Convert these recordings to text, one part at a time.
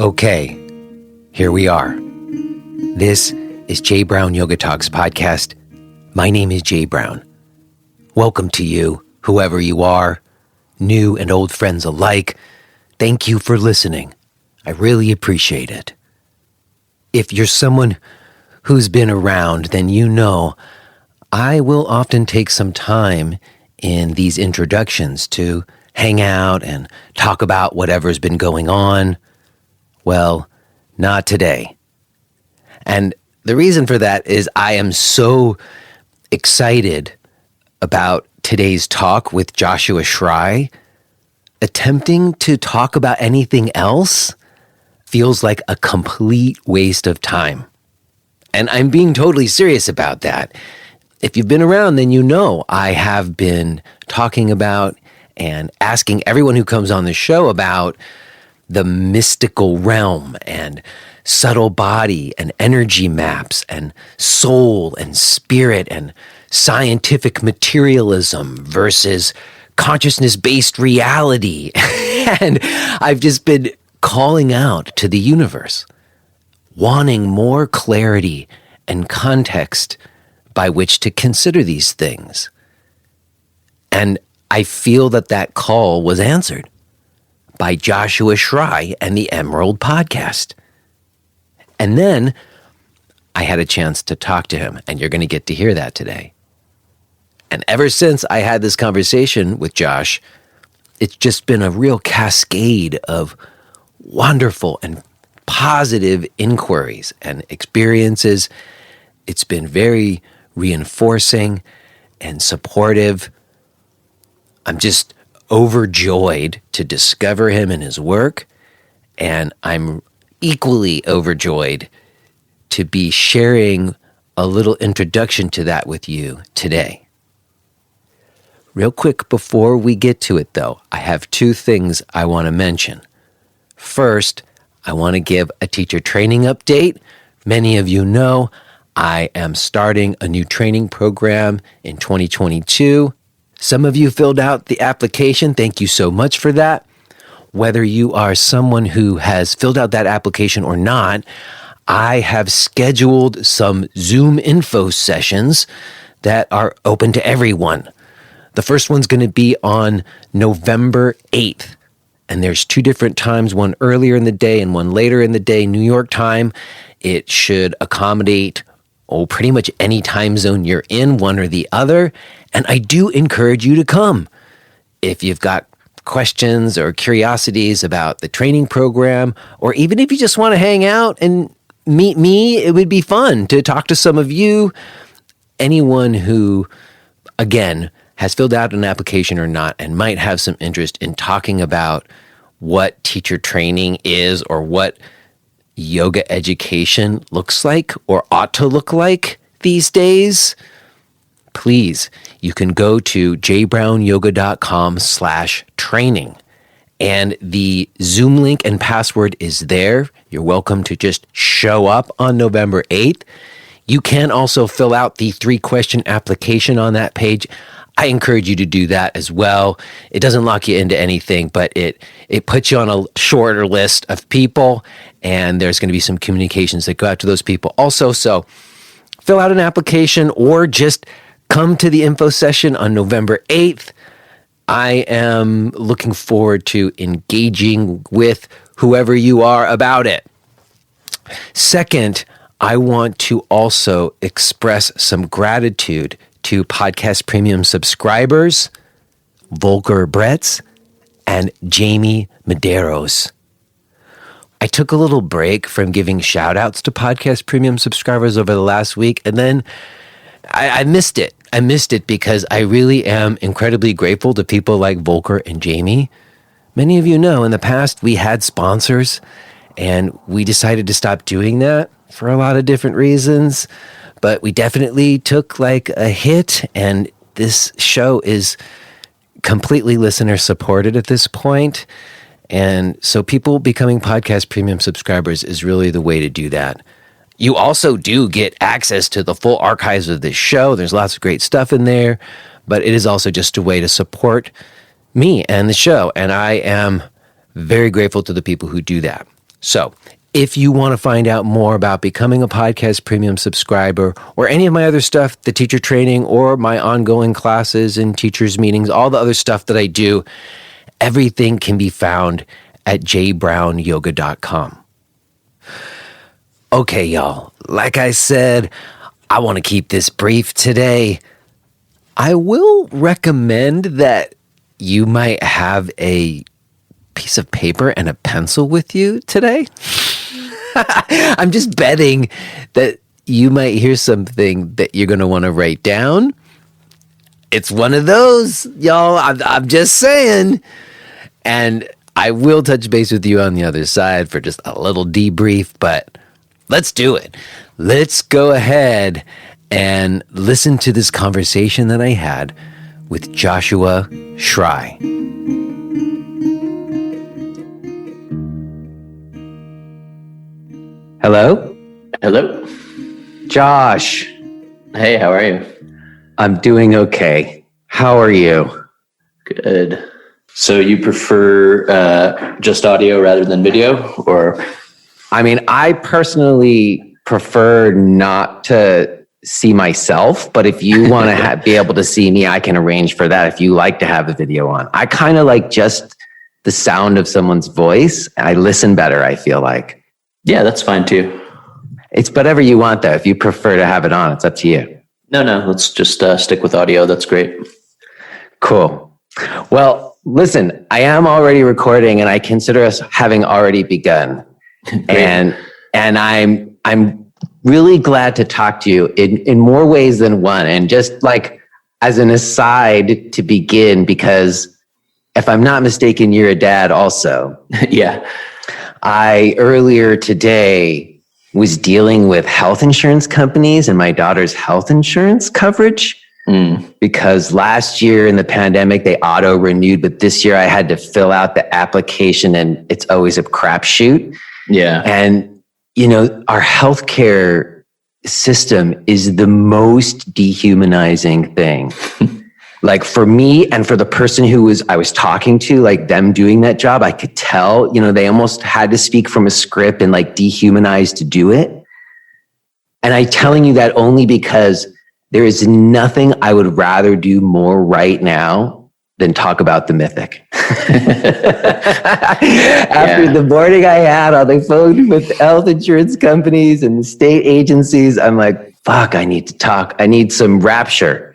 Okay, here we are. This is Jay Brown Yoga Talks podcast. My name is Jay Brown. Welcome to you, whoever you are, new and old friends alike. Thank you for listening. I really appreciate it. If you're someone who's been around, then you know I will often take some time in these introductions to hang out and talk about whatever's been going on. Well, not today. And the reason for that is I am so excited about today's talk with Joshua Schrei. Attempting to talk about anything else feels like a complete waste of time. And I'm being totally serious about that. If you've been around, then you know I have been talking about and asking everyone who comes on the show about the mystical realm and subtle body and energy maps and soul and spirit and scientific materialism versus consciousness-based reality. And I've just been calling out to the universe, wanting more clarity and context by which to consider these things. And I feel that call was answered by Joshua Schrei and the Emerald podcast. And then I had a chance to talk to him, and you're going to get to hear that today. And ever since I had this conversation with Josh, it's just been a real cascade of wonderful and positive inquiries and experiences. It's been very reinforcing and supportive. I'm just overjoyed to discover him and his work, and I'm equally overjoyed to be sharing a little introduction to that with you today. Real quick before we get to it, though, I have two things I want to mention. First, I want to give a teacher training update. Many of you know I am starting a new training program in 2022. Some of you filled out the application. Thank you so much for that. Whether you are someone who has filled out that application or not, I have scheduled some Zoom info sessions that are open to everyone. The first one's going to be on November 8th. And there's two different times, one earlier in the day and one later in the day, New York time. It should accommodate pretty much any time zone you're in, one or the other. And I do encourage you to come. If you've got questions or curiosities about the training program, or even if you just want to hang out and meet me, it would be fun to talk to some of you. Anyone who, again, has filled out an application or not and might have some interest in talking about what teacher training is or what yoga education looks like or ought to look like these days, please, you can go to jbrownyoga.com/training. And the Zoom link and password is there. You're welcome to just show up on November 8th. You can also fill out the 3-question application on that page. I encourage you to do that as well. It doesn't lock you into anything, but it puts you on a shorter list of people, and there's going to be some communications that go out to those people also. So fill out an application or just come to the info session on November 8th. I am looking forward to engaging with whoever you are about it. Second, I want to also express some gratitude to Podcast Premium subscribers, Volker Bretz, and Jamie Medeiros. I took a little break from giving shout-outs to Podcast Premium subscribers over the last week, and then I missed it. I missed it because I really am incredibly grateful to people like Volker and Jamie. Many of you know in the past we had sponsors, and we decided to stop doing that for a lot of different reasons. But we definitely took like a hit, and this show is completely listener supported at this point. And so people becoming Podcast Premium subscribers is really the way to do that. You also do get access to the full archives of this show. There's lots of great stuff in there, but it is also just a way to support me and the show. And I am very grateful to the people who do that. So if you want to find out more about becoming a podcast premium subscriber or any of my other stuff, the teacher training or my ongoing classes and teachers meetings, all the other stuff that I do, everything can be found at jbrownyoga.com. Okay, y'all, like I said, I want to keep this brief today. I will recommend that you might have a piece of paper and a pencil with you today. I'm just betting that you might hear something that you're going to want to write down. It's one of those, y'all. I'm just saying. And I will touch base with you on the other side for just a little debrief, but let's do it. Let's go ahead and listen to this conversation that I had with Joshua Schrei. Hello? Hello. Josh. Hey, how are you? I'm doing okay. How are you? Good. So you prefer just audio rather than video, or? I mean, I personally prefer not to see myself, but if you want to be able to see me, I can arrange for that if you like to have the video on. I kind of like just the sound of someone's voice. I listen better, I feel like. Yeah, that's fine too. It's whatever you want, though. If you prefer to have it on, it's up to you. No, let's just stick with audio. That's great. Cool. Well, listen, I am already recording, and I consider us having already begun. and I'm really glad to talk to you in more ways than one. And just like as an aside to begin, because if I'm not mistaken, you're a dad also. Yeah. I earlier today was dealing with health insurance companies and my daughter's health insurance coverage because last year in the pandemic, they auto renewed, but this year I had to fill out the application and it's always a crapshoot. Yeah. And, you know, our healthcare system is the most dehumanizing thing. Like for me and for the person I was talking to, like them doing that job, I could tell, you know, they almost had to speak from a script and like dehumanize to do it. And I'm telling you that only because there is nothing I would rather do more right now than talk about the Mythic. After the morning I had on the phone with health insurance companies and state agencies, I'm like, fuck, I need to talk. I need some rapture.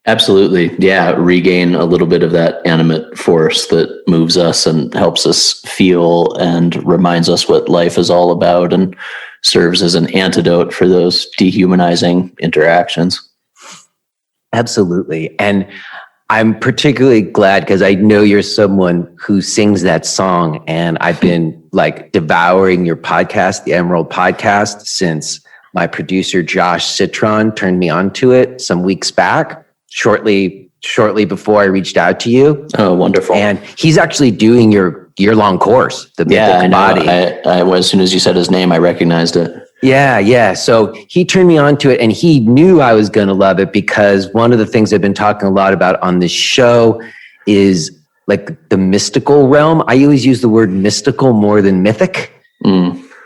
Absolutely. Yeah. Regain a little bit of that animate force that moves us and helps us feel and reminds us what life is all about and serves as an antidote for those dehumanizing interactions. Absolutely. And I'm particularly glad because I know you're someone who sings that song, and I've been like devouring your podcast, the Emerald Podcast, since my producer, Josh Citron, turned me onto it some weeks back. Shortly before I reached out to you. Oh, wonderful. And he's actually doing your year-long course, the Mythic Body. I as soon as you said his name, I recognized it. Yeah. So he turned me on to it, and he knew I was going to love it because one of the things I've been talking a lot about on this show is like the mystical realm. I always use the word mystical more than mythic.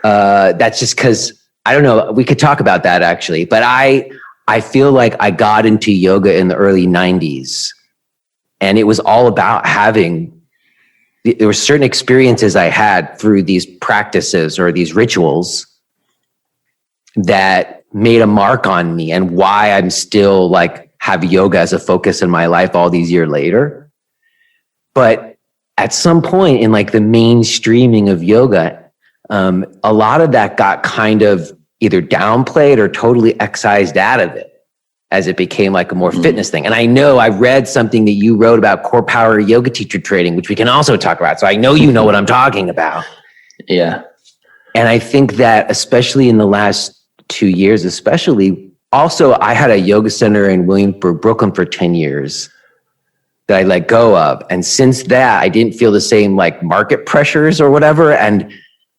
That's just because, I don't know, we could talk about that actually, but I feel like I got into yoga in the early 90s, and it was all about there were certain experiences I had through these practices or these rituals that made a mark on me and why I'm still like have yoga as a focus in my life all these years later. But at some point in like the mainstreaming of yoga, a lot of that got kind of either downplayed or totally excised out of it as it became like a more fitness thing. And I know I read something that you wrote about core power yoga teacher training, which we can also talk about. So I know you know what I'm talking about. Yeah. And I think that especially in the last 2 years, also I had a yoga center in Williamsburg, Brooklyn for 10 years that I let go of. And since that, I didn't feel the same like market pressures or whatever. And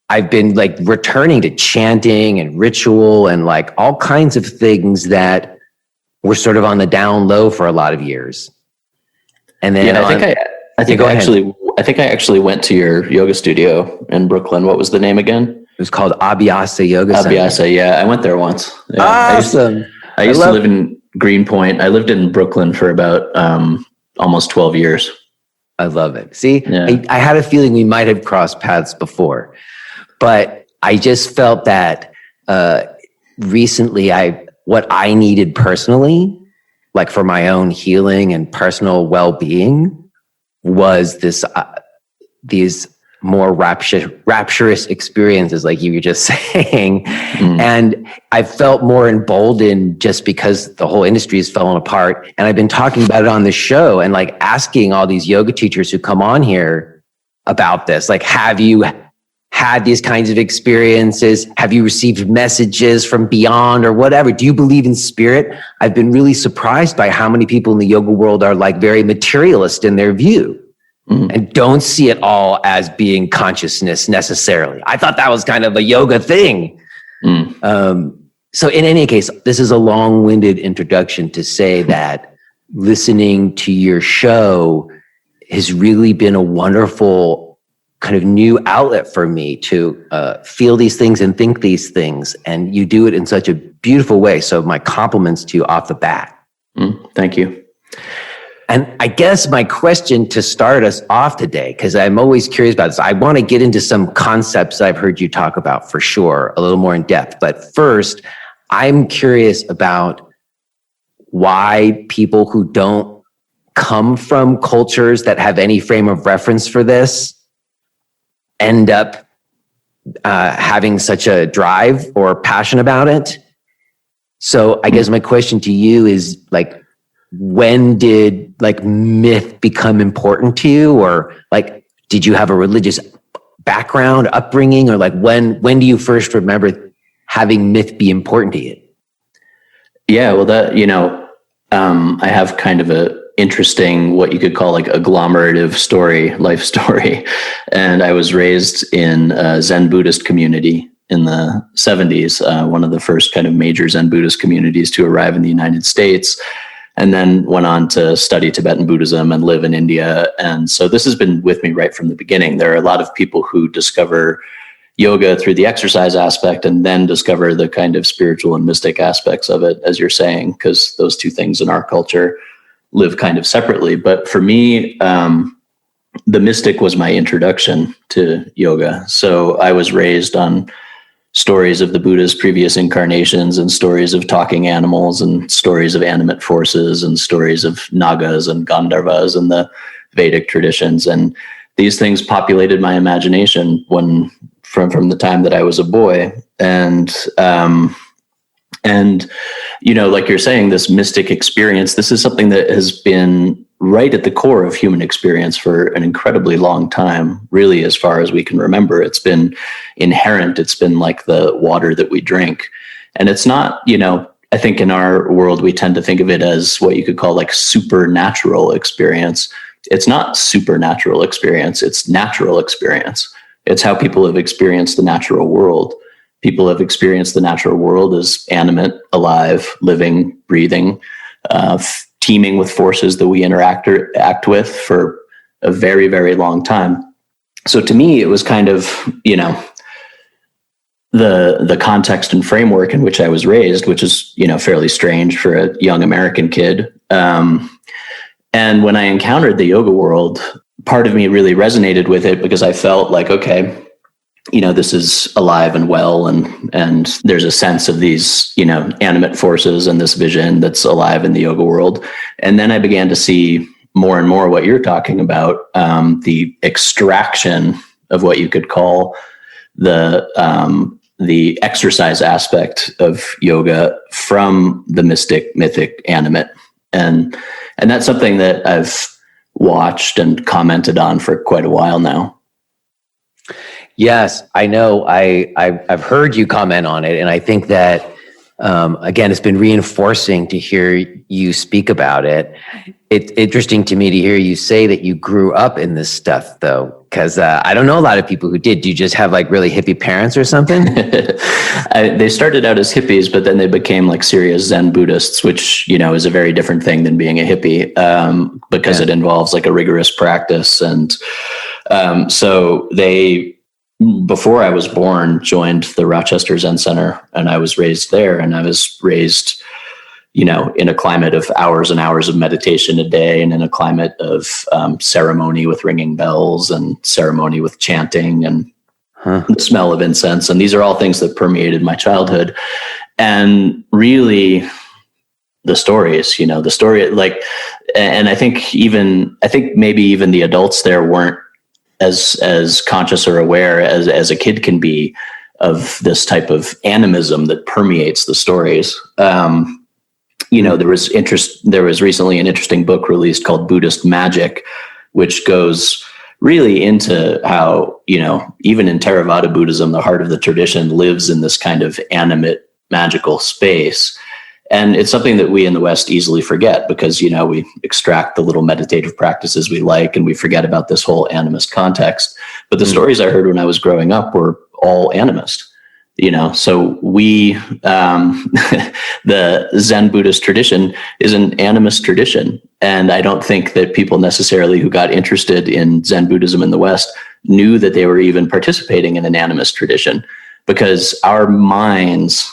I've been like returning to chanting and ritual and like all kinds of things that were sort of on the down low for a lot of years. And then I think I think I actually went to your yoga studio in Brooklyn. What was the name again? It was called Abhyasa Yoga Center. Abhyasa, yeah. I went there once. Yeah. Awesome. I used to live in Greenpoint. I lived in Brooklyn for about almost 12 years. I love it. See, Yeah. I had a feeling we might have crossed paths before, but I just felt that recently what I needed personally, like for my own healing and personal well-being, was these more rapturous experiences, like you were just saying. And I felt more emboldened just because the whole industry is falling apart. And I've been talking about it on the show and like asking all these yoga teachers who come on here about this. Like, have you had these kinds of experiences? Have you received messages from beyond or whatever? Do you believe in spirit? I've been really surprised by how many people in the yoga world are like very materialist in their view. And don't see it all as being consciousness necessarily. I thought that was kind of a yoga thing. So in any case, this is a long-winded introduction to say that listening to your show has really been a wonderful kind of new outlet for me to feel these things and think these things. And you do it in such a beautiful way. So my compliments to you off the bat. Thank you. And I guess my question to start us off today, because I'm always curious about this, I want to get into some concepts I've heard you talk about for sure, a little more in depth. But first, I'm curious about why people who don't come from cultures that have any frame of reference for this end up having such a drive or passion about it. So I guess my question to you is like, when did like myth become important to you? Or like, did you have a religious background, upbringing, or like when do you first remember having myth be important to you? Yeah, well, that, I have kind of a interesting, what you could call like agglomerative life story. And I was raised in a Zen Buddhist community in the 70s, one of the first kind of major Zen Buddhist communities to arrive in the United States, and then went on to study Tibetan Buddhism and live in India. And so this has been with me right from the beginning. There are a lot of people who discover yoga through the exercise aspect and then discover the kind of spiritual and mystic aspects of it, as you're saying, because those two things in our culture live kind of separately. But for me, the mystic was my introduction to yoga. So I was raised on stories of the Buddha's previous incarnations and stories of talking animals and stories of animate forces and stories of Nagas and Gandharvas and the Vedic traditions. And these things populated my imagination from the time that I was a boy. And like you're saying, this mystic experience, this is something that has been right at the core of human experience for an incredibly long time, really, as far as we can remember. It's been inherent. It's been like the water that we drink. And it's not, I think in our world, we tend to think of it as what you could call like supernatural experience. It's not supernatural experience. It's natural experience. It's how people have experienced the natural world. People have experienced the natural world as animate, alive, living, breathing, teeming with forces that we act with for a very, very long time. So to me, it was kind of, the context and framework in which I was raised, which is, fairly strange for a young American kid. And when I encountered the yoga world, part of me really resonated with it because I felt like, okay, this is alive and well, and there's a sense of these, animate forces and this vision that's alive in the yoga world. And then I began to see more and more what you're talking about, the extraction of what you could call the exercise aspect of yoga from the mythic, animate. And that's something that I've watched and commented on for quite a while now. Yes, I know. I've heard you comment on it, and I think that again, it's been reinforcing to hear you speak about it. It's interesting to me to hear you say that you grew up in this stuff, though, because I don't know a lot of people who did. Do you just have like really hippie parents or something? They started out as hippies, but then they became like serious Zen Buddhists, which, is a very different thing than being a hippie, because it involves like a rigorous practice and So they, before I was born, joined the Rochester Zen Center, and I was raised there, and I was raised, in a climate of hours and hours of meditation a day, and in a climate of ceremony with ringing bells and ceremony with chanting and the smell of incense. And these are all things that permeated my childhood. And really the stories, and I think maybe even the adults there weren't as conscious or aware as a kid can be of this type of animism that permeates the stories. There was recently an interesting book released called Buddhist Magic, which goes really into how, even in Theravada Buddhism, the heart of the tradition lives in this kind of animate, magical space. And it's something that we in the West easily forget because, we extract the little meditative practices we like and we forget about this whole animist context. But the stories I heard when I was growing up were all animist. So we, the Zen Buddhist tradition is an animist tradition. And I don't think that people necessarily who got interested in Zen Buddhism in the West knew that they were even participating in an animist tradition, because our minds,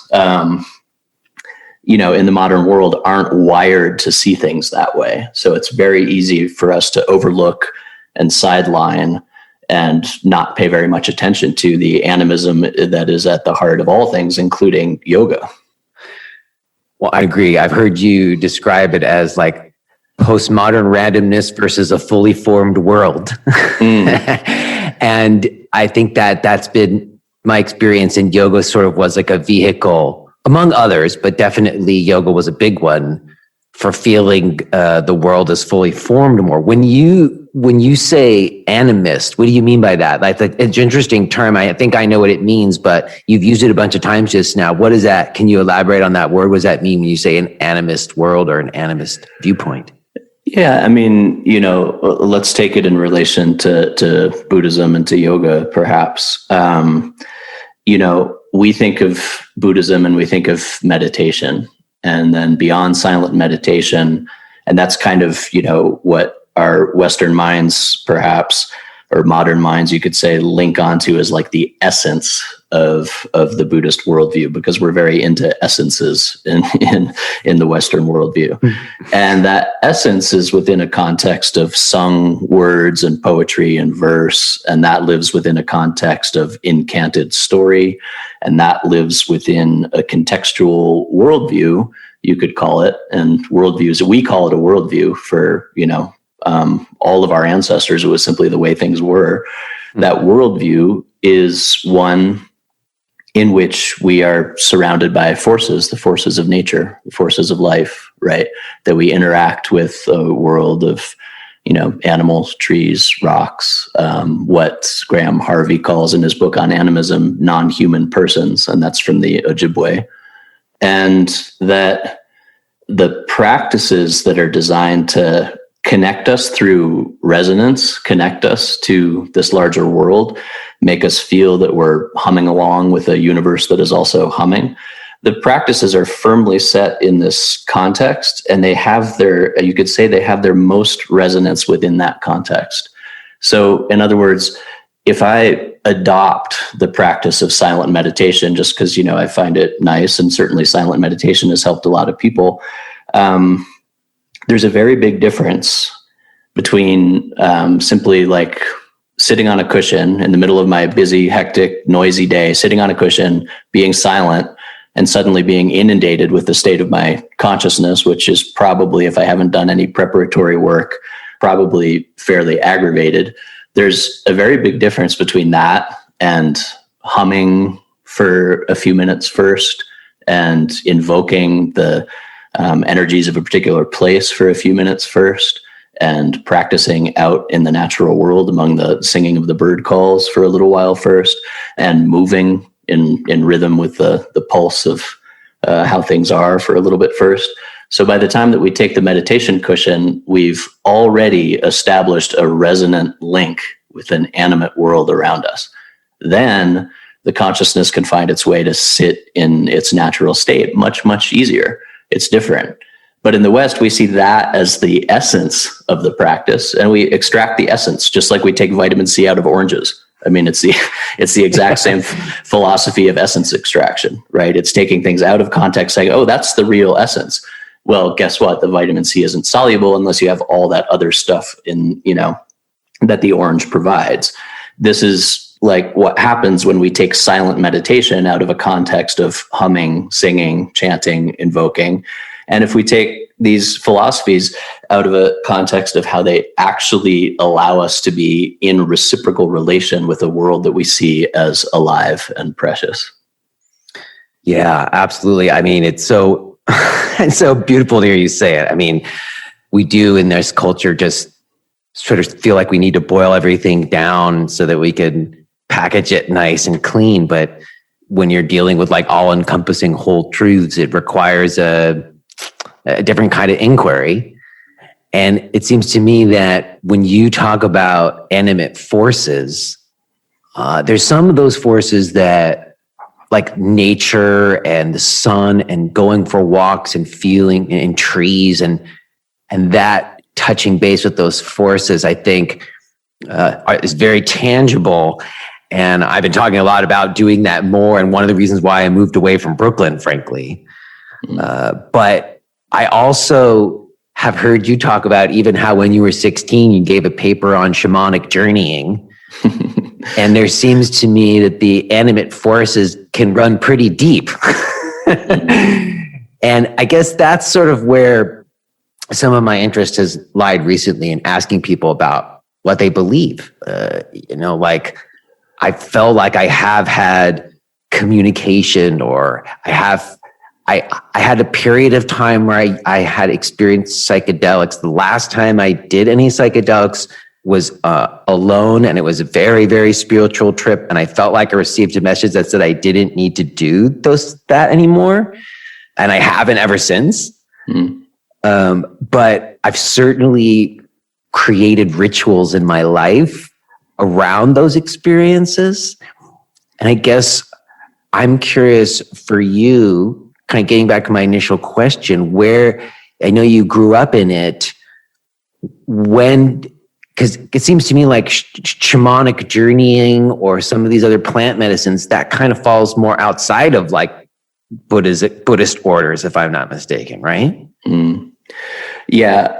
in the modern world aren't wired to see things that way. So it's very easy for us to overlook and sideline and not pay very much attention to the animism that is at the heart of all things, including yoga. Well, I agree. I've heard you describe it as like postmodern randomness versus a fully formed world. And I think that that's been my experience, and yoga sort of was like a vehicle, among others, but definitely yoga was a big one for feeling the world is fully formed more. When you say animist, what do you mean by that? Like, it's an interesting term. I think I know what it means, but you've used it a bunch of times just now. What is that? Can you elaborate on that word? What does that mean when you say an animist world or an animist viewpoint? Yeah, let's take it in relation to Buddhism and to yoga, perhaps. We think of Buddhism and we think of meditation. And then beyond silent meditation, and that's kind of, what our Western minds, perhaps, or modern minds, you could say, link onto as like the essence of the Buddhist worldview, because we're very into essences in the Western worldview. And that essence is within a context of sung words and poetry and verse, and that lives within a context of incanted story, and that lives within a contextual worldview, you could call it. And worldviews, we call it a worldview for, all of our ancestors. It was simply the way things were. That worldview is one in which we are surrounded by forces, the forces of nature, the forces of life, right? That we interact with a world of, animals, trees, rocks, what Graham Harvey calls in his book on animism, non-human persons. And that's from the Ojibwe. And that the practices that are designed to connect us through resonance, connect us to this larger world, make us feel that we're humming along with a universe that is also humming. The practices are firmly set in this context, and they have you could say they have their most resonance within that context. So in other words, if I adopt the practice of silent meditation, just because, I find it nice, and certainly silent meditation has helped a lot of people, there's a very big difference between simply like sitting on a cushion in the middle of my busy, hectic, noisy day, sitting on a cushion, being silent, and suddenly being inundated with the state of my consciousness, which is probably, if I haven't done any preparatory work, probably fairly aggravated. There's a very big difference between that and humming for a few minutes first and invoking the energies of a particular place for a few minutes first, and practicing out in the natural world among the singing of the bird calls for a little while first, and moving in rhythm with the pulse of how things are for a little bit first. So by the time that we take the meditation cushion, we've already established a resonant link with an animate world around us. Then the consciousness can find its way to sit in its natural state much, much easier. It's different. But in the West, we see that as the essence of the practice, and we extract the essence, just like we take vitamin C out of oranges. I mean, it's the exact same philosophy of essence extraction, right? It's taking things out of context, saying, oh, that's the real essence. Well, guess what? The vitamin C isn't soluble unless you have all that other stuff in, that the orange provides. This is like what happens when we take silent meditation out of a context of humming, singing, chanting, invoking. And if we take these philosophies out of a context of how they actually allow us to be in reciprocal relation with a world that we see as alive and precious. Yeah, absolutely. I mean, it's so it's so beautiful to hear you say it. I mean, we do in this culture just sort of feel like we need to boil everything down so that we can package it nice and clean. But when you're dealing with like all-encompassing whole truths, it requires a different kind of inquiry. And it seems to me that when you talk about animate forces, there's some of those forces that, like nature and the sun and going for walks and feeling in trees and that touching base with those forces, I think is very tangible. And I've been talking a lot about doing that more. And one of the reasons why I moved away from Brooklyn, frankly. But I also have heard you talk about even how when you were 16, you gave a paper on shamanic journeying. And there seems to me that the animate forces can run pretty deep. And I guess that's sort of where some of my interest has lied recently in asking people about what they believe. Like I felt like I have had communication, or I had a period of time where I had experienced psychedelics. The last time I did any psychedelics was alone, and it was a very, very spiritual trip. And I felt like I received a message that said I didn't need to do that anymore. And I haven't ever since. But I've certainly created rituals in my life around those experiences. And I guess I'm curious for you, kind of getting back to my initial question, where I know you grew up in it, because it seems to me like shamanic journeying or some of these other plant medicines, that kind of falls more outside of like Buddhist orders, if I'm not mistaken, right? Yeah.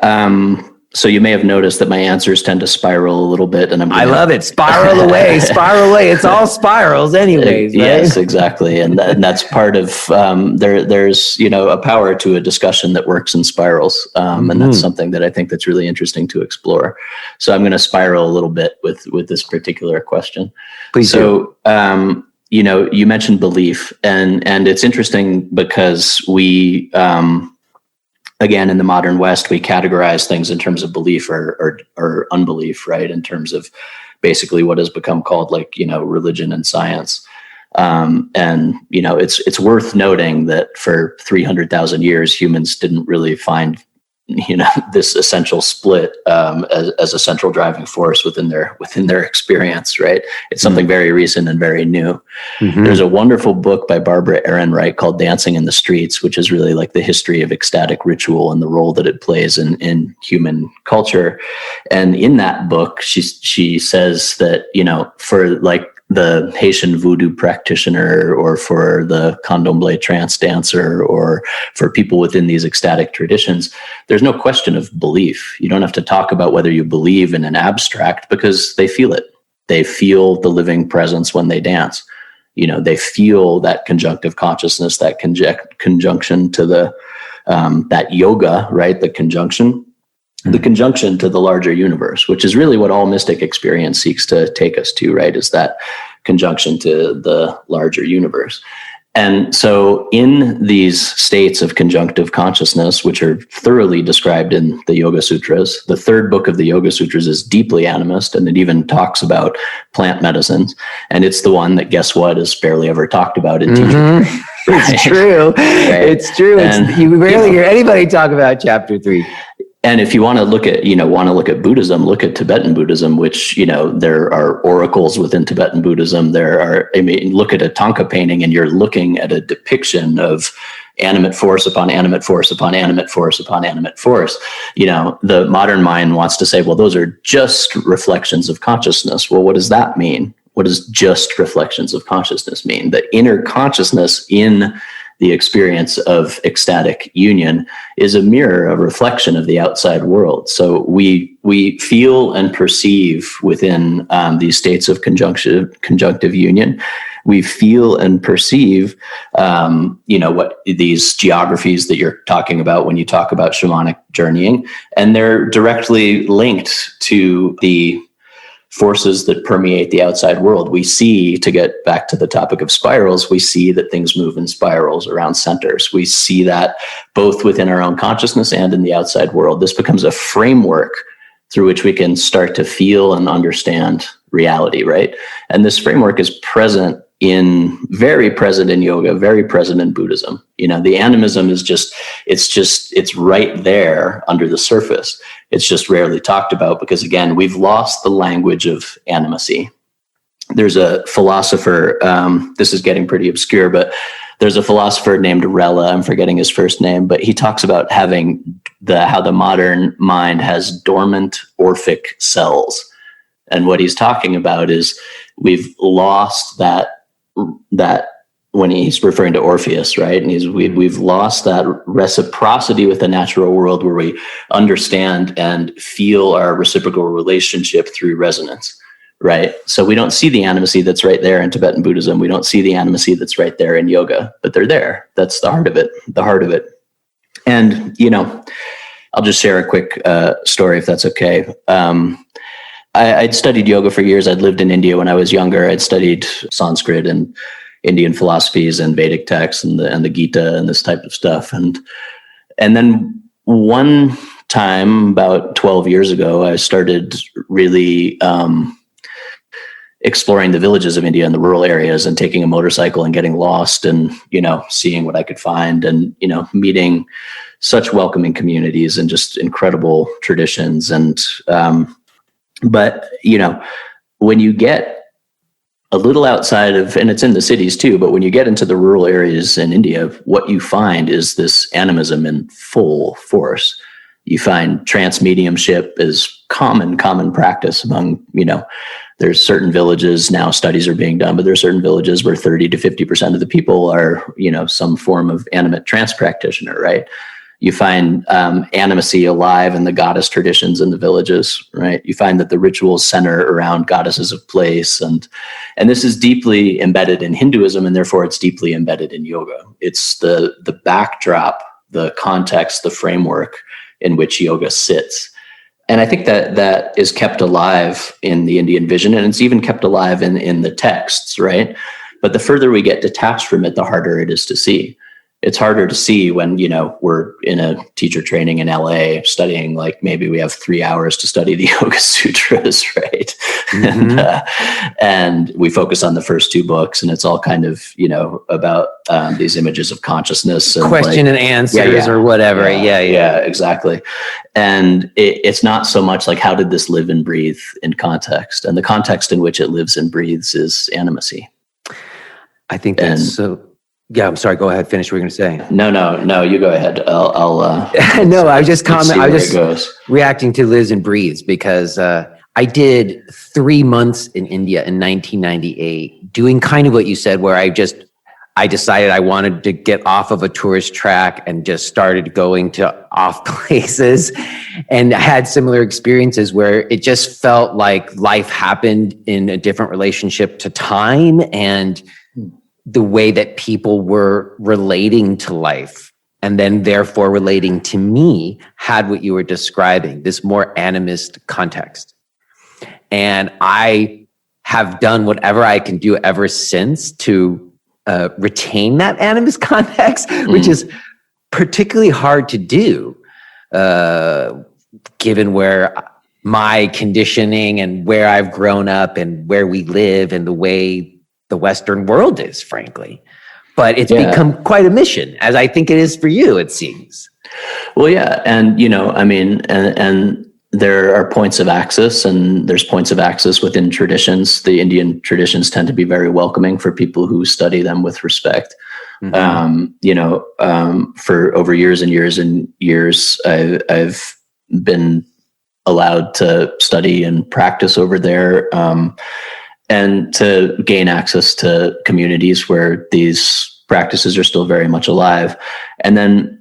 So you may have noticed that my answers tend to spiral a little bit, and I love it. Spiral away, spiral away. It's all spirals anyways, right? Yes, exactly. And that's part of, there's, a power to a discussion that works in spirals. And that's something that I think that's really interesting to explore. So I'm going to spiral a little bit with this particular question. Please do. You mentioned belief, and it's interesting because we, again, in the modern West, we categorize things in terms of belief or unbelief, right? In terms of basically what has become called religion and science. It's worth noting that for 300,000 years, humans didn't really find, this essential split as a central driving force within their experience, right? It's something very recent and very new. There's a wonderful book by Barbara Ehrenreich called Dancing in the Streets, which is really like the history of ecstatic ritual and the role that it plays in human culture. And in that book, she says that, for like the Haitian voodoo practitioner, or for the candomblé trance dancer, or for people within these ecstatic traditions, there's no question of belief. You don't have to talk about whether you believe in an abstract, because they feel it. They feel the living presence when they dance. They feel that conjunctive consciousness, that conjunction to the that yoga, right? The conjunction to the larger universe, which is really what all mystic experience seeks to take us to, right? Is that conjunction to the larger universe. And so in these states of conjunctive consciousness, which are thoroughly described in the Yoga Sutras, the third book of the Yoga Sutras is deeply animist, and it even talks about plant medicines. And it's the one that, guess what, is barely ever talked about in teacher. It's true. Right? It's true. You rarely hear anybody talk about chapter 3. And if you want to look at, Buddhism, look at Tibetan Buddhism, which, there are oracles within Tibetan Buddhism. Look at a Thangka painting, and you're looking at a depiction of, animate force upon animate force upon animate force upon animate force. The modern mind wants to say, well, those are just reflections of consciousness. Well, what does that mean? What does just reflections of consciousness mean? The inner consciousness in the experience of ecstatic union is a mirror, a reflection of the outside world. So we feel and perceive within these states of conjunctive union. We feel and perceive, what these geographies that you're talking about when you talk about shamanic journeying, and they're directly linked to the forces that permeate the outside world. We see, to get back to the topic of spirals, we see that things move in spirals around centers. We see that both within our own consciousness and in the outside world. This becomes a framework through which we can start to feel and understand reality, right? And this framework is very present in yoga, very present in Buddhism. The animism is it's right there under the surface. It's just rarely talked about because, again, we've lost the language of animacy. There's a philosopher, this is getting pretty obscure, but there's a philosopher named Rella, I'm forgetting his first name, but he talks about how the modern mind has dormant Orphic cells. And what he's talking about is we've lost that when he's referring to Orpheus, right? And we've lost that reciprocity with the natural world where we understand and feel our reciprocal relationship through resonance, right? So we don't see the animacy that's right there in Tibetan Buddhism. We don't see the animacy that's right there in yoga, but they're there. That's the heart of it. And, I'll just share a quick story if that's okay. I'd studied yoga for years. I'd lived in India when I was younger. I'd studied Sanskrit and Indian philosophies and Vedic texts and the Gita and this type of stuff. And then one time about 12 years ago, I started really exploring the villages of India and the rural areas and taking a motorcycle and getting lost and, seeing what I could find and, meeting such welcoming communities and just incredible traditions. And, but, when you get a little outside of, and it's in the cities too, but when you get into the rural areas in India, what you find is this animism in full force. You find trance mediumship is common practice among, there's certain villages now, studies are being done, but there are certain villages where 30 to 50% of the people are, some form of animate trance practitioner, right? You find animacy alive in the goddess traditions in the villages, right? You find that the rituals center around goddesses of place. And this is deeply embedded in Hinduism, and therefore it's deeply embedded in yoga. It's the backdrop, the context, the framework in which yoga sits. And I think that is kept alive in the Indian vision, and it's even kept alive in the texts, right? But the further we get detached from it, the harder it is to see. It's harder to see when, we're in a teacher training in LA studying, like maybe we have 3 hours to study the Yoga Sutras, right? Mm-hmm. And we focus on the first two books, and it's all kind of, about these images of consciousness. And question and answers or whatever. Yeah, exactly. And it's not so much like, how did this live and breathe in context? And the context in which it lives and breathes is animacy. I think that's so... Yeah, I'm sorry. Go ahead. Finish what you're going to say. No. You go ahead. I'll no, I was just reacting to lives and breathes because I did 3 months in India in 1998, doing kind of what you said, where I decided I wanted to get off of a tourist track and just started going to off places, and had similar experiences where it just felt like life happened in a different relationship to time and the way that people were relating to life, and then therefore relating to me, had what you were describing, this more animist context. And I have done whatever I can do ever since to retain that animist context, which is particularly hard to do, given where my conditioning and where I've grown up and where we live and the way the Western world is, frankly. But it's become quite a mission, as I think it is for you, it seems. Well, yeah. And, and there are points of access, and there's points of access within traditions. The Indian traditions tend to be very welcoming for people who study them with respect. For over years and years and years, I've been allowed to study and practice over there, and to gain access to communities where these practices are still very much alive. And then,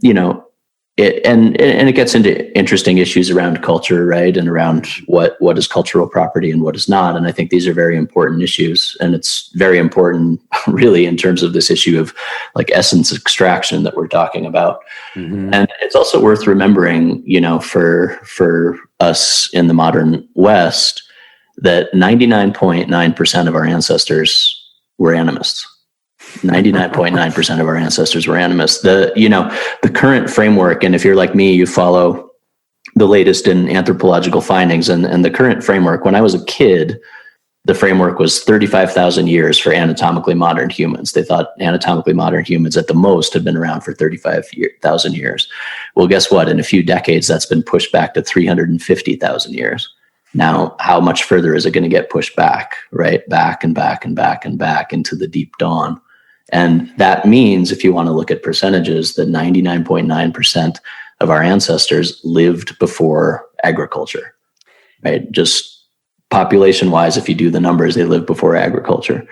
it gets into interesting issues around culture, right? And around what is cultural property and what is not. And I think these are very important issues. And it's very important really in terms of this issue of like essence extraction that we're talking about. Mm-hmm. And it's also worth remembering, for us in the modern West, that 99.9% of our ancestors were animists. 99.9% of our ancestors were animists. The current framework, and if you're like me, you follow the latest in anthropological findings, and the current framework, when I was a kid, the framework was 35,000 years for anatomically modern humans. They thought anatomically modern humans at the most had been around for 35,000 years. Well, guess what? In a few decades, that's been pushed back to 350,000 years. Now, how much further is it going to get pushed back, right? Back and back and back and back into the deep dawn. And that means, if you want to look at percentages, that 99.9% of our ancestors lived before agriculture, right? Just population-wise, if you do the numbers, they lived before agriculture.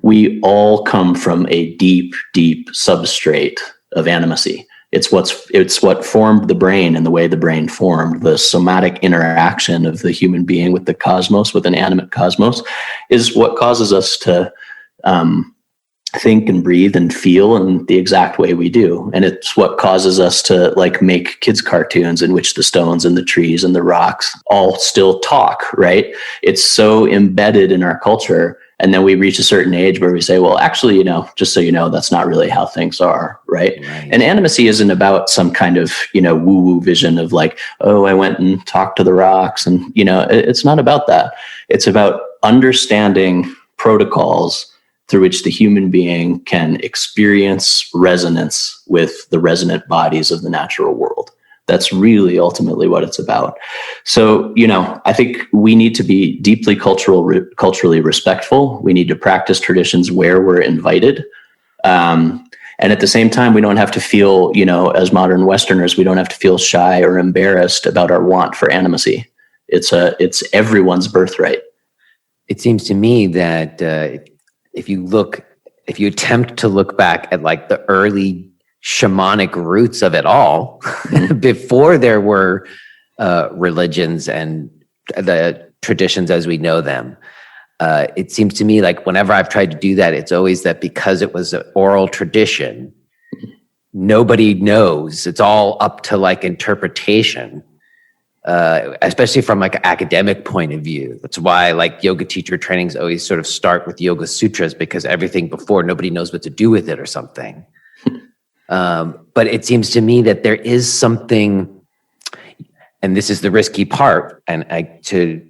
We all come from a deep, deep substrate of animacy. It's what formed the brain and the way the brain formed. The somatic interaction of the human being with the cosmos, with an animate cosmos, is what causes us to think and breathe and feel in the exact way we do. And it's what causes us to like make kids' cartoons in which the stones and the trees and the rocks all still talk, right? It's so embedded in our culture. And then we reach a certain age where we say, well, actually, just so you know, that's not really how things are, right? And animacy isn't about some kind of, woo-woo vision of like, oh, I went and talked to the rocks. And, it's not about that. It's about understanding protocols through which the human being can experience resonance with the resonant bodies of the natural world. That's really ultimately what it's about. So, I think we need to be deeply culturally respectful. We need to practice traditions where we're invited. And at the same time, we don't have to feel, as modern Westerners, we don't have to feel shy or embarrassed about our want for animacy. It's everyone's birthright. It seems to me that if you attempt to look back at like the early shamanic roots of it all, before there were religions and the traditions as we know them, it seems to me like whenever I've tried to do that, it's always that because it was an oral tradition, nobody knows. It's all up to like interpretation. Especially from like an academic point of view. That's why like yoga teacher trainings always sort of start with yoga sutras, because everything before, nobody knows what to do with it or something. But it seems to me that there is something, and this is the risky part, and to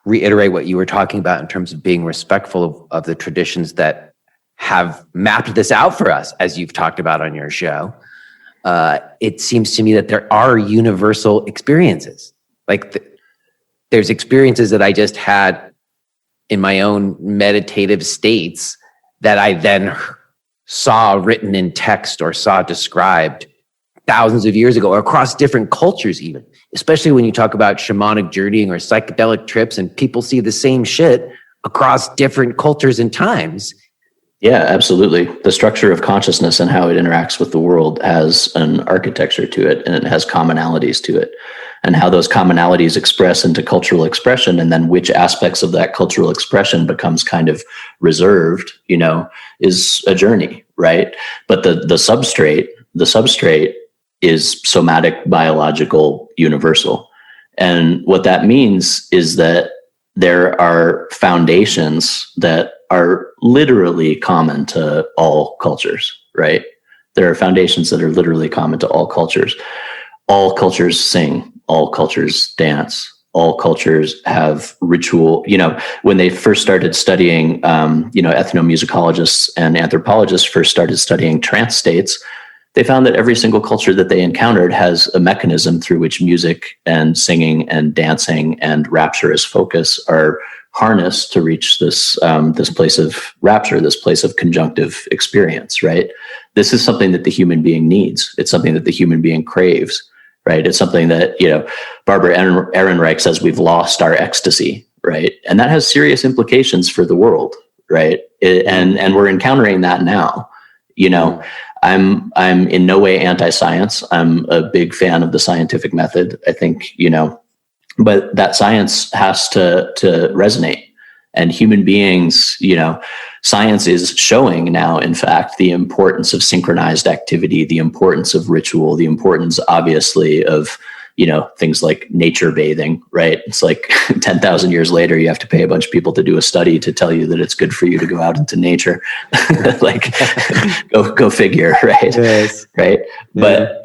reiterate what you were talking about in terms of being respectful of the traditions that have mapped this out for us, as you've talked about on your show. It seems to me that there are universal experiences. Like there's experiences that I just had in my own meditative states that I then saw written in text or saw described thousands of years ago, or across different cultures even, especially when you talk about shamanic journeying or psychedelic trips, and people see the same shit across different cultures and times. Yeah, absolutely. The structure of consciousness and how it interacts with the world has an architecture to it, and it has commonalities to it, and how those commonalities express into cultural expression, and then which aspects of that cultural expression becomes kind of reserved, is a journey, right? But the substrate is somatic, biological, universal. And what that means is that there are foundations that are literally common to all cultures, right? There are foundations that are literally common to all cultures. All cultures sing, all cultures dance, all cultures have ritual. When they first started studying, ethnomusicologists and anthropologists first started studying trance states, they found that every single culture that they encountered has a mechanism through which music and singing and dancing and rapture as focus are harnessed to reach this place of rapture, this place of conjunctive experience, right? this is something that the human being needs. It's something that the human being craves, right? It's something that, Barbara Ehrenreich says we've lost our ecstasy, right? And that has serious implications for the world, right? And we're encountering that now. I'm in no way anti-science. I'm a big fan of the scientific method. I think, but that science has to resonate. And human beings, science is showing now, in fact, the importance of synchronized activity, the importance of ritual, the importance, obviously, of, things like nature bathing, right? It's like 10,000 years later, you have to pay a bunch of people to do a study to tell you that it's good for you to go out into nature. Like, go figure, right? Yes. Right. Yeah. But,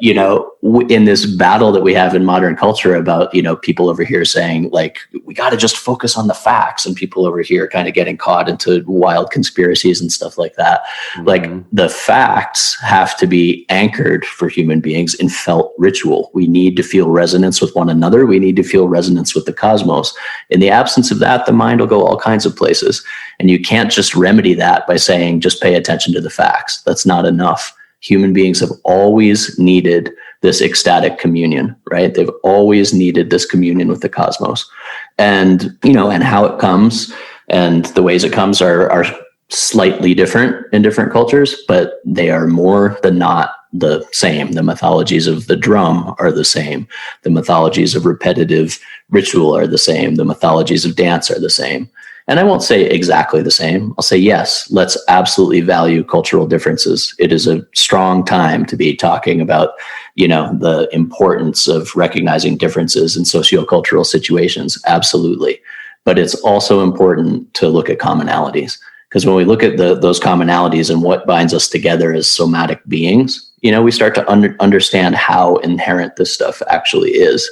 in this battle that we have in modern culture about, people over here saying, like, we got to just focus on the facts, and people over here kind of getting caught into wild conspiracies and stuff like that. Mm-hmm. Like, the facts have to be anchored for human beings in felt ritual. We need to feel resonance with one another. We need to feel resonance with the cosmos. In the absence of that, the mind will go all kinds of places. And you can't just remedy that by saying, just pay attention to the facts. That's not enough. Human beings have always needed this ecstatic communion, right? They've always needed this communion with the cosmos. And, and how it comes and the ways it comes are slightly different in different cultures, but they are more than not the same. The mythologies of the drum are the same. The mythologies of repetitive ritual are the same. The mythologies of dance are the same. And I won't say exactly the same. I'll say, yes, let's absolutely value cultural differences. It is a strong time to be talking about, the importance of recognizing differences in sociocultural situations. Absolutely. But it's also important to look at commonalities. Because when we look at those commonalities and what binds us together as somatic beings, we start to understand how inherent this stuff actually is.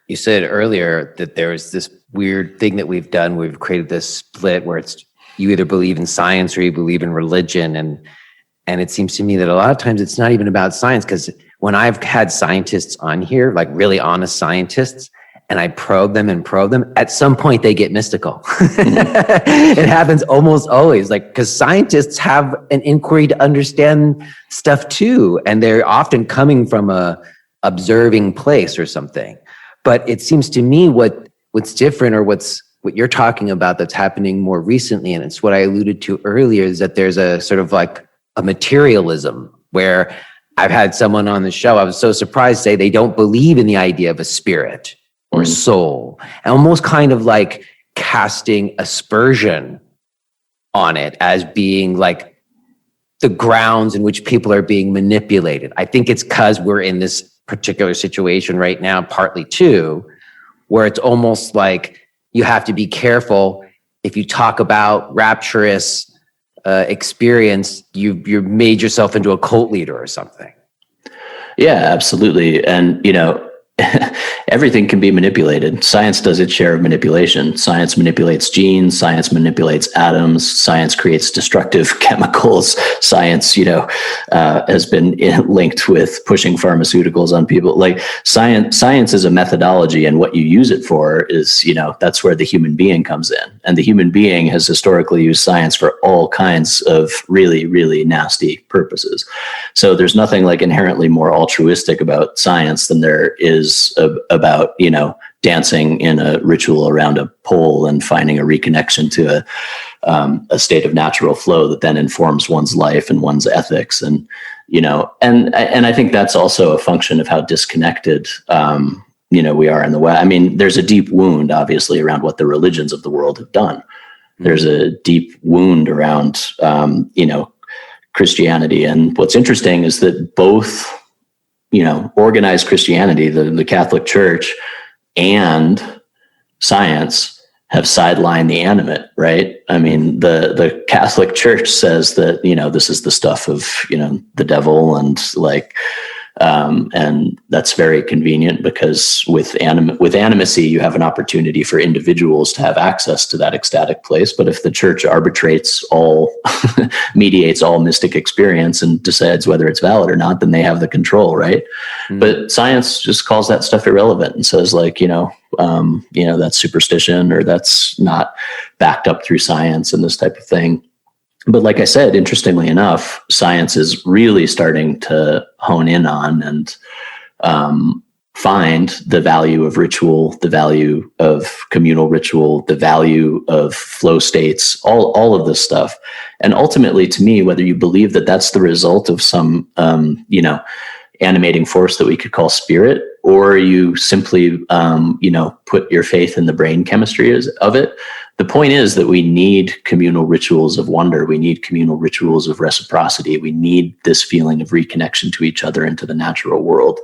You said earlier that there was this weird thing that we've done. We've created this split where it's you either believe in science or you believe in religion. And it seems to me that a lot of times it's not even about science, because when I've had scientists on here, like really honest scientists, and I probe them, at some point they get mystical. It happens almost always, like, because scientists have an inquiry to understand stuff too, and they're often coming from a observing place or something. But it seems to me what's different, or what you're talking about that's happening more recently, and it's what I alluded to earlier, is that there's a sort of like a materialism where I've had someone on the show, I was so surprised, say they don't believe in the idea of a spirit or soul, and almost kind of like casting aspersion on it as being like the grounds in which people are being manipulated. I think it's because we're in this particular situation right now, partly too, where it's almost like you have to be careful. If you talk about rapturous experience, you've made yourself into a cult leader or something. Yeah, absolutely. And, everything can be manipulated. Science does its share of manipulation. Science manipulates genes. Science manipulates atoms. Science creates destructive chemicals. Science, has been linked with pushing pharmaceuticals on people. Like science is a methodology, and what you use it for is, that's where the human being comes in. And the human being has historically used science for all kinds of really, really nasty purposes. So there's nothing like inherently more altruistic about science than there is about, dancing in a ritual around a pole and finding a reconnection to a state of natural flow that then informs one's life and one's ethics. And, and I think that's also a function of how disconnected, we are in the West. I mean, there's a deep wound, obviously, around what the religions of the world have done. There's a deep wound around, Christianity. And what's interesting is that both, organized Christianity, the Catholic Church, and science have sidelined the animate, right? I mean, the Catholic Church says that, this is the stuff of, the devil, and like, and that's very convenient, because with animacy, you have an opportunity for individuals to have access to that ecstatic place. But if the church arbitrates all, mediates all mystic experience and decides whether it's valid or not, then they have the control, right? Mm-hmm. But science just calls that stuff irrelevant and says, like, that's superstition, or that's not backed up through science, and this type of thing. But like I said, interestingly enough, science is really starting to hone in on and find the value of ritual, the value of communal ritual, the value of flow states, all of this stuff. And ultimately, to me, whether you believe that that's the result of some, animating force that we could call spirit, or you simply, put your faith in the brain chemistry of it. The point is that we need communal rituals of wonder. We need communal rituals of reciprocity. We need this feeling of reconnection to each other and to the natural world.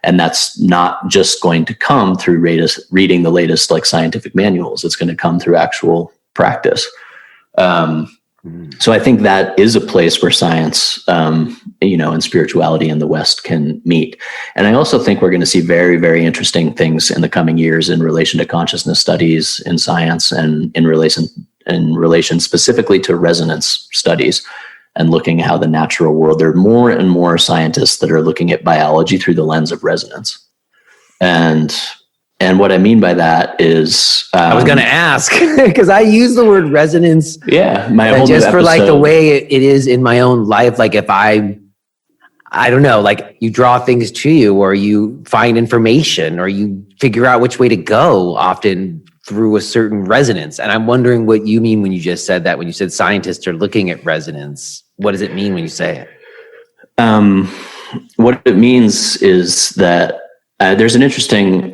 And that's not just going to come through reading the latest like scientific manuals. It's going to come through actual practice. So I think that is a place where science, and spirituality in the West can meet. And I also think we're going to see very, very interesting things in the coming years in relation to consciousness studies in science and in relation specifically to resonance studies and looking at how the natural world, there are more and more scientists that are looking at biology through the lens of resonance. And what I mean by that is, I was going to ask because I use the word resonance. Yeah, my whole just for like the way it is in my own life. Like if I don't know, like you draw things to you, or you find information, or you figure out which way to go, often through a certain resonance. And I'm wondering what you mean when you just said that. When you said scientists are looking at resonance, what does it mean when you say it? What it means is that there's an interesting.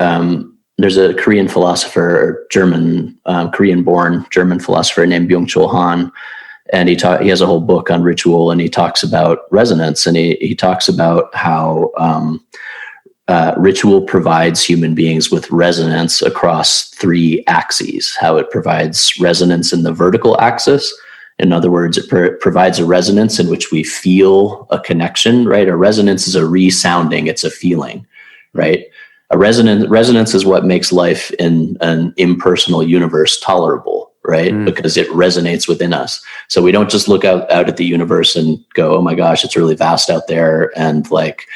There's a Korean philosopher, Korean-born German philosopher named Byung-Chul Han, and he has a whole book on ritual, and he talks about resonance, and he talks about how ritual provides human beings with resonance across 3 axes. How it provides resonance in the vertical axis. In other words, it provides a resonance in which we feel a connection, right? A resonance is a resounding, it's a feeling, right? A resonance is what makes life in an impersonal universe tolerable, right? Because it resonates within us. So we don't just look out at the universe and go, oh my gosh, it's really vast out there, and like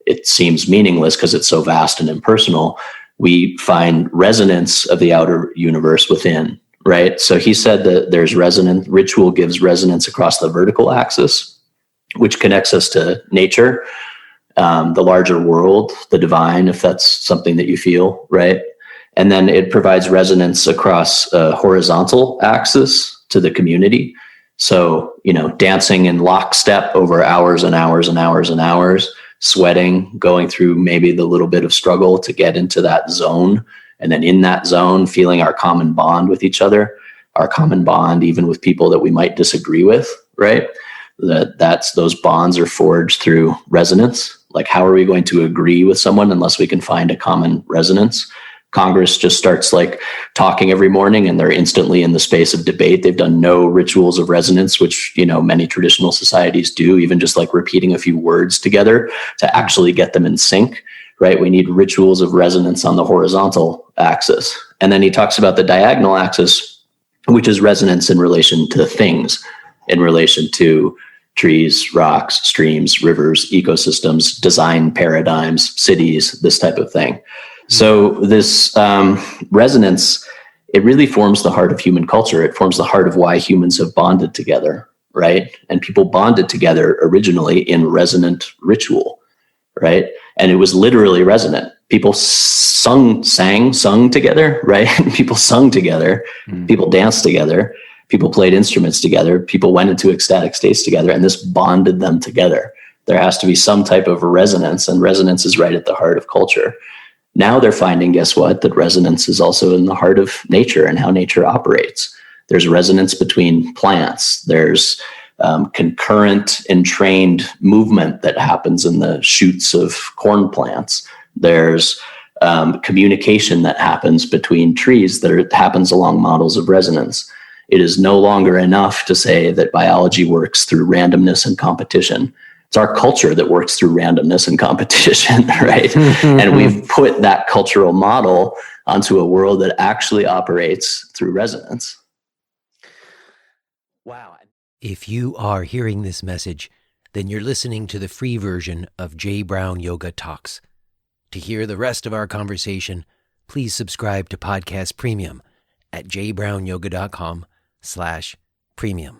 it seems meaningless because it's so vast and impersonal. We find resonance of the outer universe within, right? So he said that there's resonance. Ritual gives resonance across the vertical axis, which connects us to nature, the larger world, the divine, if that's something that you feel, right? And then it provides resonance across a horizontal axis to the community. So, dancing in lockstep over hours and hours and hours and hours, sweating, going through maybe the little bit of struggle to get into that zone. And then in that zone, feeling our common bond with each other, our common bond, even with people that we might disagree with, right? Those bonds are forged through resonance. Like, how are we going to agree with someone unless we can find a common resonance? Congress just starts like talking every morning and they're instantly in the space of debate. They've done no rituals of resonance, which, many traditional societies do, even just like repeating a few words together to actually get them in sync, right? We need rituals of resonance on the horizontal axis. And then he talks about the diagonal axis, which is resonance in relation to things, in relation to trees, rocks, streams, rivers, ecosystems, design paradigms, cities, this type of thing. So this resonance, it really forms the heart of human culture. It forms the heart of why humans have bonded together, right? And people bonded together originally in resonant ritual, right? And it was literally resonant. People sung together, right? People sung together, people danced together, people played instruments together, people went into ecstatic states together, and this bonded them together. There has to be some type of resonance, and resonance is right at the heart of culture. Now they're finding, guess what? That resonance is also in the heart of nature and how nature operates. There's resonance between plants. There's concurrent entrained movement that happens in the shoots of corn plants. There's communication that happens between trees that happens along models of resonance. It is no longer enough to say that biology works through randomness and competition. It's our culture that works through randomness and competition, right? And we've put that cultural model onto a world that actually operates through resonance. Wow. If you are hearing this message, then you're listening to the free version of J. Brown Yoga Talks. To hear the rest of our conversation, please subscribe to Podcast Premium at jbrownyoga.com/premium.